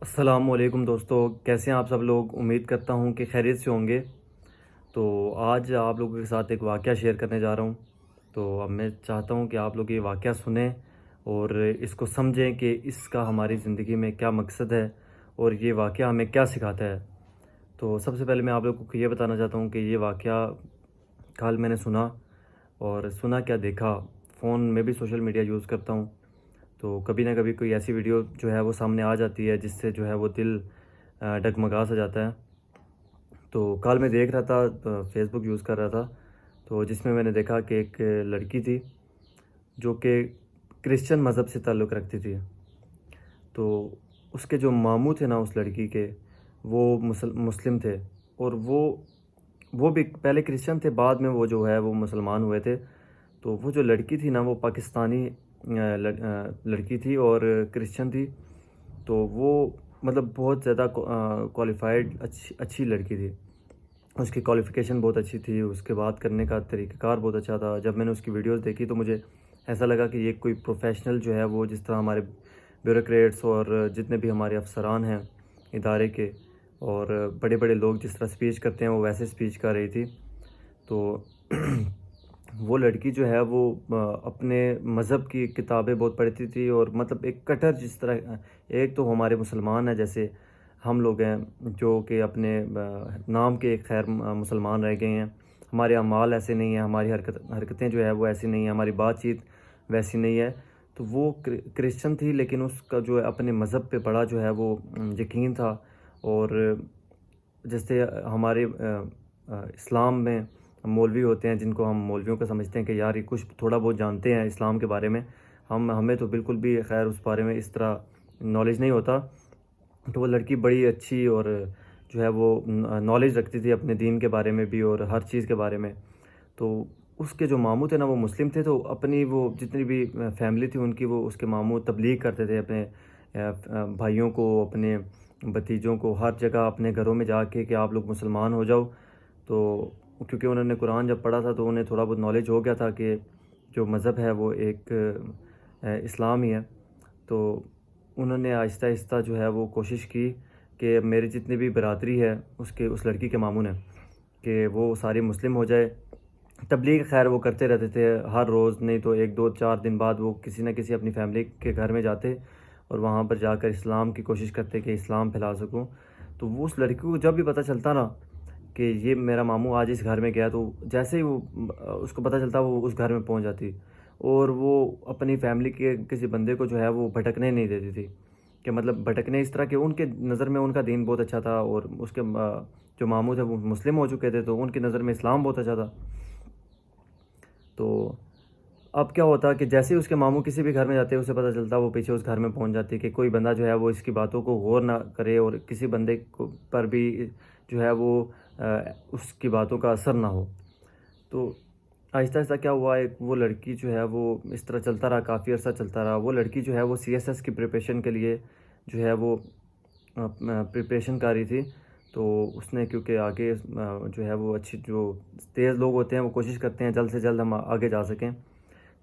السلام علیکم دوستو، کیسے ہیں آپ سب لوگ؟ امید کرتا ہوں کہ خیریت سے ہوں گے۔ تو آج آپ لوگوں کے ساتھ ایک واقعہ شیئر کرنے جا رہا ہوں۔ تو اب میں چاہتا ہوں کہ آپ لوگ یہ واقعہ سنیں اور اس کو سمجھیں کہ اس کا ہماری زندگی میں کیا مقصد ہے اور یہ واقعہ ہمیں کیا سکھاتا ہے۔ تو سب سے پہلے میں آپ لوگوں کو یہ بتانا چاہتا ہوں کہ یہ واقعہ کل میں نے سنا، اور سنا کیا دیکھا، فون میں بھی سوشل میڈیا یوز کرتا ہوں، تو کبھی نہ کبھی کوئی ایسی ویڈیو جو ہے وہ سامنے آ جاتی ہے جس سے جو ہے وہ دل ڈگمگا سا جاتا ہے۔ تو کل میں دیکھ رہا تھا، فیس بک یوز کر رہا تھا، تو جس میں نے دیکھا کہ ایک لڑکی تھی جو کہ کرسچن مذہب سے تعلق رکھتی تھی۔ تو اس کے جو ماموں تھے نا اس لڑکی کے، وہ مسلم تھے، اور وہ بھی پہلے کرسچن تھے، بعد میں وہ جو ہے وہ مسلمان ہوئے تھے۔ تو وہ جو لڑکی تھی نا وہ پاکستانی لڑکی تھی اور کرسچن تھی۔ تو وہ مطلب بہت زیادہ کوالیفائڈ اچھی لڑکی تھی، اس کی کوالیفیکیشن بہت اچھی تھی، اس کے بات کرنے کا طریقہ کار بہت اچھا تھا۔ جب میں نے اس کی ویڈیوز دیکھی تو مجھے ایسا لگا کہ یہ کوئی پروفیشنل جو ہے وہ جس طرح ہمارے بیوروکریٹس اور جتنے بھی ہمارے افسران ہیں ادارے کے اور بڑے بڑے لوگ جس طرح سپیچ کرتے ہیں وہ ویسے سپیچ کر رہی تھی۔ تو وہ لڑکی جو ہے وہ اپنے مذہب کی کتابیں بہت پڑھتی تھی، اور مطلب ایک کٹر، جس طرح ایک تو ہمارے مسلمان ہیں جیسے ہم لوگ ہیں جو کہ اپنے نام کے خیر مسلمان رہ گئے ہیں، ہمارے اعمال ایسے نہیں ہیں، ہماری حرکتیں جو ہے وہ ایسی نہیں ہیں، ہماری بات چیت ویسی نہیں ہے۔ تو وہ کرسچن تھی، لیکن اس کا جو ہے اپنے مذہب پہ بڑا جو ہے وہ یقین تھا۔ اور جیسے ہمارے اسلام میں مولوی ہوتے ہیں جن کو ہم مولویوں کا سمجھتے ہیں کہ یار یہ کچھ تھوڑا بہت جانتے ہیں اسلام کے بارے میں، ہمیں تو بالکل بھی خیر اس بارے میں اس طرح نالج نہیں ہوتا۔ تو وہ لڑکی بڑی اچھی اور جو ہے وہ نالج رکھتی تھی اپنے دین کے بارے میں بھی اور ہر چیز کے بارے میں۔ تو اس کے جو ماموں تھے نا وہ مسلم تھے، تو اپنی وہ جتنی بھی فیملی تھی ان کی، وہ اس کے ماموں تبلیغ کرتے تھے اپنے بھائیوں کو، اپنے بھتیجوں کو، ہر جگہ اپنے گھروں میں جا کے کہ آپ لوگ مسلمان ہو جاؤ۔ تو کیونکہ انہوں نے قرآن جب پڑھا تھا تو انہیں تھوڑا بہت نالج ہو گیا تھا کہ جو مذہب ہے وہ ایک اسلام ہی ہے۔ تو انہوں نے آہستہ آہستہ جو ہے وہ کوشش کی کہ میری جتنی بھی برادری ہے اس لڑکی کے ماموں نے کہ وہ ساری مسلم ہو جائے۔ تبلیغ خیر وہ کرتے رہتے تھے ہر روز، نہیں تو 1 2 4 دن بعد وہ کسی نہ کسی اپنی فیملی کے گھر میں جاتے اور وہاں پر جا کر اسلام کی کوشش کرتے کہ اسلام پھیلا سکوں۔ تو وہ اس لڑکی کو جب بھی پتہ چلتا نا کہ یہ میرا ماموں آج اس گھر میں گیا، تو جیسے ہی وہ اس کو پتہ چلتا وہ اس گھر میں پہنچ جاتی، اور وہ اپنی فیملی کے کسی بندے کو جو ہے وہ بھٹکنے نہیں دیتی تھی، کہ مطلب بھٹکنے اس طرح کہ ان کے نظر میں ان کا دین بہت اچھا تھا، اور اس کے جو ماموں تھے وہ مسلم ہو چکے تھے، تو ان کی نظر میں اسلام بہت اچھا تھا۔ تو اب کیا ہوتا کہ جیسے ہی اس کے ماموں کسی بھی گھر میں جاتے اسے پتہ چلتا وہ پیچھے اس گھر میں پہنچ جاتی کہ کوئی بندہ جو ہے وہ اس کی باتوں کو غور نہ کرے، اور کسی بندے پر بھی جو ہے وہ اس کی باتوں کا اثر نہ ہو۔ تو آہستہ آہستہ کیا ہوا، وہ لڑکی جو ہے وہ اس طرح چلتا رہا، کافی عرصہ چلتا رہا۔ وہ لڑکی جو ہے وہ CSS کی پریپریشن کے لیے جو ہے وہ پریپریشن کر رہی تھی۔ تو اس نے کیونکہ آگے جو ہے وہ اچھی جو تیز لوگ ہوتے ہیں وہ کوشش کرتے ہیں جلد سے جلد ہم آگے جا سکیں۔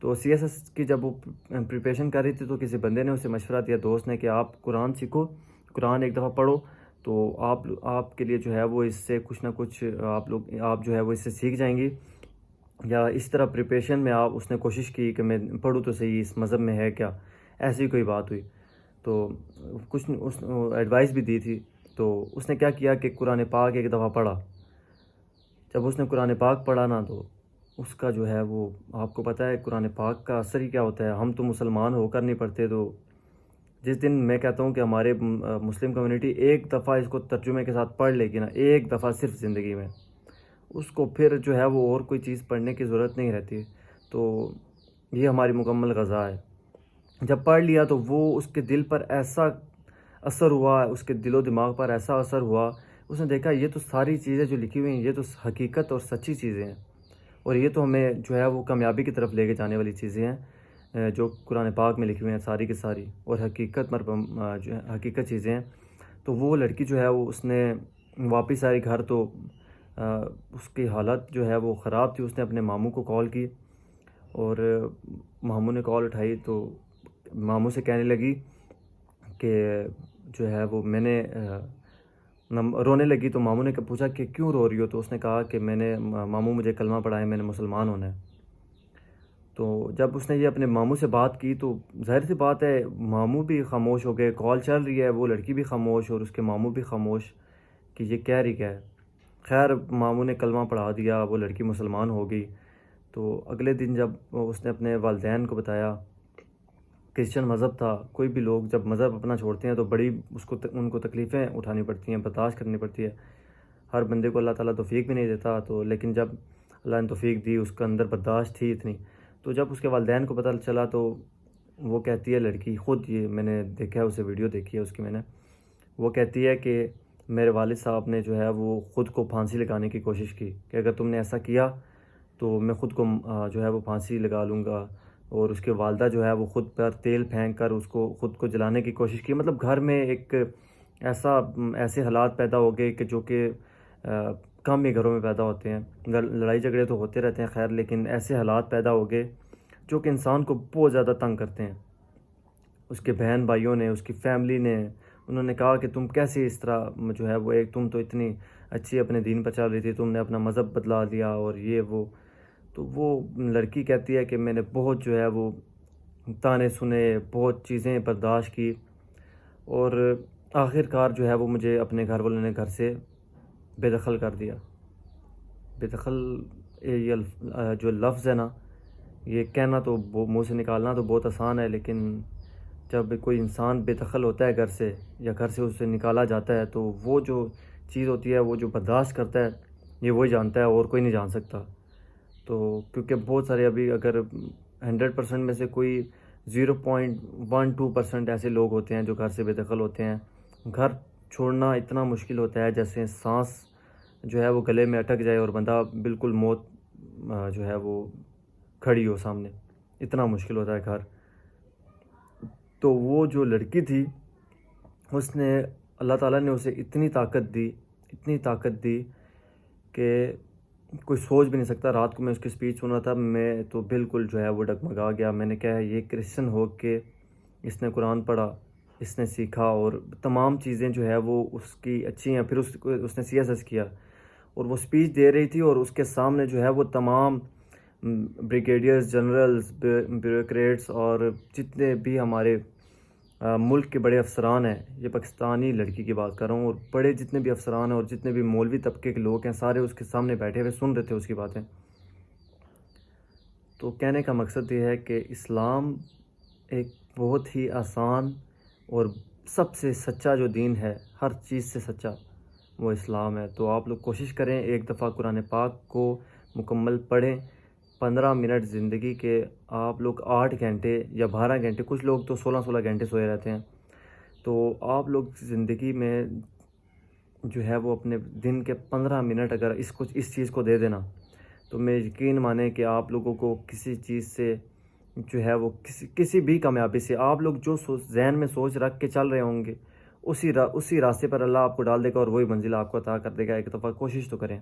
تو CSS کی جب وہ پریپریشن کر رہی تھی تو کسی بندے نے اسے مشورہ دیا، دوست نے، کہ آپ قرآن سیکھو، قرآن ایک دفعہ پڑھو، تو آپ کے لیے جو ہے وہ اس سے کچھ نہ کچھ آپ جو ہے وہ اس سے سیکھ جائیں گی، یا اس طرح پریپریشن میں اس نے کوشش کی کہ میں پڑھوں تو صحیح، اس مذہب میں ہے کیا، ایسی کوئی بات ہوئی۔ تو کچھ اس ایڈوائس بھی دی تھی۔ تو اس نے کیا کیا کہ قرآن پاک ایک دفعہ پڑھا۔ جب اس نے قرآن پاک پڑھا نا تو اس کا جو ہے وہ، آپ کو پتہ ہے قرآن پاک کا اثر ہی کیا ہوتا ہے، ہم تو مسلمان ہو کر نہیں پڑھتے۔ تو جس دن میں کہتا ہوں کہ ہمارے مسلم کمیونٹی ایک دفعہ اس کو ترجمے کے ساتھ پڑھ لے گی نا، ایک دفعہ صرف زندگی میں، اس کو پھر جو ہے وہ اور کوئی چیز پڑھنے کی ضرورت نہیں رہتی۔ تو یہ ہماری مکمل غذا ہے۔ جب پڑھ لیا تو وہ اس کے دل پر ایسا اثر ہوا، اس کے دل و دماغ پر ایسا اثر ہوا، اس نے دیکھا یہ تو ساری چیزیں جو لکھی ہوئی ہیں یہ تو حقیقت اور سچی چیزیں ہیں، اور یہ تو ہمیں جو ہے وہ کامیابی کی طرف لے کے جانے والی چیزیں ہیں جو قرآن پاک میں لکھی ہوئی ہیں ساری کی ساری، اور جو ہے حقیقت چیزیں ہیں۔ تو وہ لڑکی جو ہے وہ اس نے واپس آئی گھر، تو اس کی حالت جو ہے وہ خراب تھی۔ اس نے اپنے ماموں کو کال کی، اور ماموں نے کال اٹھائی تو ماموں سے کہنے لگی کہ جو ہے وہ میں نے رونے لگی تو ماموں نے پوچھا کہ کیوں رو رہی ہو؟ تو اس نے کہا کہ ماموں مجھے کلمہ پڑھا ہے، میں نے مسلمان ہونا ہے۔ تو جب اس نے یہ اپنے ماموں سے بات کی تو ظاہر سی بات ہے ماموں بھی خاموش ہو گئے، کال چل رہی ہے، وہ لڑکی بھی خاموش اور اس کے ماموں بھی خاموش کہ یہ کہہ رہی کیا ہے۔ خیر ماموں نے کلمہ پڑھا دیا، وہ لڑکی مسلمان ہو گئی۔ تو اگلے دن جب اس نے اپنے والدین کو بتایا، کرسچن مذہب تھا، کوئی بھی لوگ جب مذہب اپنا چھوڑتے ہیں تو بڑی ان کو تکلیفیں اٹھانی پڑتی ہیں، برداشت کرنی پڑتی ہے۔ ہر بندے کو اللہ تعالیٰ توفیق بھی نہیں دیتا، تو لیکن جب اللہ نے توفیق دی، اس کے اندر برداشت تھی اتنی، تو جب اس کے والدین کو پتہ چلا تو وہ کہتی ہے لڑکی خود، یہ میں نے دیکھا ہے، اسے ویڈیو دیکھی ہے اس کی میں نے، وہ کہتی ہے کہ میرے والد صاحب نے جو ہے وہ خود کو پھانسی لگانے کی کوشش کی کہ اگر تم نے ایسا کیا تو میں خود کو جو ہے وہ پھانسی لگا لوں گا۔ اور اس کے والدہ جو ہے وہ خود پر تیل پھینک کر اس کو خود کو جلانے کی کوشش کی۔ مطلب گھر میں ایک ایسے حالات پیدا ہو گئے کہ جو کہ کم ہی گھروں میں پیدا ہوتے ہیں۔ لڑائی جھگڑے تو ہوتے رہتے ہیں خیر، لیکن ایسے حالات پیدا ہو گئے جو کہ انسان کو بہت زیادہ تنگ کرتے ہیں۔ اس کے بہن بھائیوں نے، اس کی فیملی نے، انہوں نے کہا کہ تم کیسے اس طرح جو ہے وہ تم تو اتنی اچھی اپنے دین پر چل رہی تھی، تم نے اپنا مذہب بدلا دیا اور یہ وہ۔ تو وہ لڑکی کہتی ہے کہ میں نے بہت جو ہے وہ تانے سنے، بہت چیزیں برداشت کی، اور آخر کار جو ہے وہ مجھے اپنے گھر والوں نے گھر سے بے دخل کر دیا۔ بے دخل یہ جو لفظ ہے نا، یہ کہنا تو منہ سے نکالنا تو بہت آسان ہے، لیکن جب کوئی انسان بے دخل ہوتا ہے گھر سے یا گھر سے اسے نکالا جاتا ہے تو وہ جو چیز ہوتی ہے، وہ جو برداشت کرتا ہے، یہ وہی جانتا ہے اور کوئی نہیں جان سکتا۔ تو کیونکہ بہت سارے ابھی اگر 100% میں سے کوئی 0.12% ایسے لوگ ہوتے ہیں جو گھر سے بے دخل ہوتے ہیں۔ گھر چھوڑنا اتنا مشکل ہوتا ہے جیسے سانس جو ہے وہ گلے میں اٹک جائے اور بندہ بالکل موت جو ہے وہ کھڑی ہو سامنے، اتنا مشکل ہوتا ہے گھر۔ تو وہ جو لڑکی تھی، اس نے اللہ تعالیٰ نے اسے اتنی طاقت دی کہ کوئی سوچ بھی نہیں سکتا۔ رات کو میں اس کی سپیچ سن رہا تھا، میں تو بالکل جو ہے وہ ڈگمگا گیا۔ میں نے کہا یہ کرسچن ہو کے اس نے قرآن پڑھا، اس نے سیکھا اور تمام چیزیں جو ہے وہ اس کی اچھی ہیں۔ پھر اس نے CSS کیا اور وہ سپیچ دے رہی تھی اور اس کے سامنے جو ہے وہ تمام بریگیڈیئرز، جنرلز، بیوروکریٹس اور جتنے بھی ہمارے ملک کے بڑے افسران ہیں، یہ پاکستانی لڑکی کی بات کر رہا ہوں، اور بڑے جتنے بھی افسران ہیں اور جتنے بھی مولوی طبقے کے لوگ ہیں، سارے اس کے سامنے بیٹھے ہوئے سن رہے تھے اس کی باتیں۔ تو کہنے کا مقصد یہ ہے کہ اسلام ایک بہت ہی آسان اور سب سے سچا جو دین ہے، ہر چیز سے سچا، وہ اسلام ہے۔ تو آپ لوگ کوشش کریں، ایک دفعہ قرآن پاک کو مکمل پڑھیں۔ 15 منٹ زندگی کے آپ لوگ 8 گھنٹے یا 12 گھنٹے، کچھ لوگ تو 16 گھنٹے سوئے رہتے ہیں۔ تو آپ لوگ زندگی میں جو ہے وہ اپنے دن کے 15 منٹ اگر اس چیز کو دے دینا، تو میں یقین مانیں کہ آپ لوگوں کو کسی چیز سے جو ہے وہ کسی بھی کامیابی سے، آپ لوگ جو ذہن میں سوچ رکھ کے چل رہے ہوں گے، اسی راستے پر اللہ آپ کو ڈال دے گا اور وہی منزل آپ کو عطا کر دے گا۔ ایک دفعہ کوشش تو کریں۔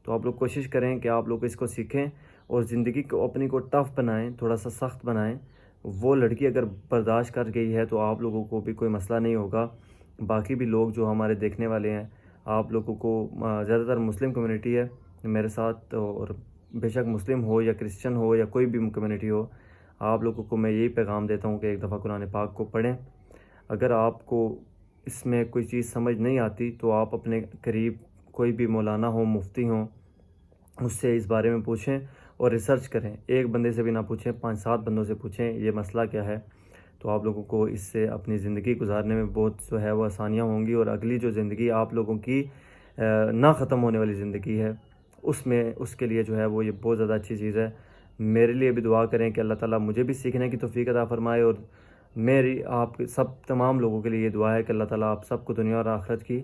تو آپ لوگ کوشش کریں کہ آپ لوگ اس کو سیکھیں اور زندگی کو اپنی کو ٹف بنائیں، تھوڑا سا سخت بنائیں۔ وہ لڑکی اگر برداشت کر گئی ہے تو آپ لوگوں کو بھی کوئی مسئلہ نہیں ہوگا۔ باقی بھی لوگ جو ہمارے دیکھنے والے ہیں، آپ لوگوں کو زیادہ تر مسلم کمیونٹی ہے میرے ساتھ، اور بے شک مسلم ہو یا کرسچن ہو یا کوئی بھی کمیونٹی ہو، آپ لوگوں کو میں یہی پیغام دیتا ہوں کہ ایک دفعہ قرآن پاک کو پڑھیں۔ اگر آپ کو اس میں کوئی چیز سمجھ نہیں آتی تو آپ اپنے قریب کوئی بھی مولانا ہو، مفتی ہوں، اس سے اس بارے میں پوچھیں اور ریسرچ کریں۔ ایک بندے سے بھی نہ پوچھیں، 5-7 بندوں سے پوچھیں یہ مسئلہ کیا ہے۔ تو آپ لوگوں کو اس سے اپنی زندگی گزارنے میں بہت جو ہے وہ آسانیاں ہوں گی، اور اگلی جو زندگی آپ لوگوں کی نہ ختم ہونے والی زندگی ہے، اس کے لیے جو ہے وہ یہ بہت زیادہ اچھی چیز ہے۔ میرے لیے بھی دعا کریں کہ اللہ تعالیٰ مجھے بھی سیکھنے کی توفیق عطا فرمائے، اور میری آپ سب تمام لوگوں کے لیے یہ دعا ہے کہ اللہ تعالیٰ آپ سب کو دنیا اور آخرت کی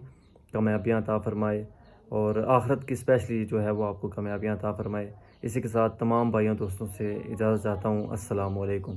کامیابیاں عطا فرمائے، اور آخرت کی اسپیشلی جو ہے وہ آپ کو کامیابیاں عطا فرمائے۔ اسی کے ساتھ تمام بھائیوں دوستوں سے اجازت چاہتا ہوں۔ السلام علیکم۔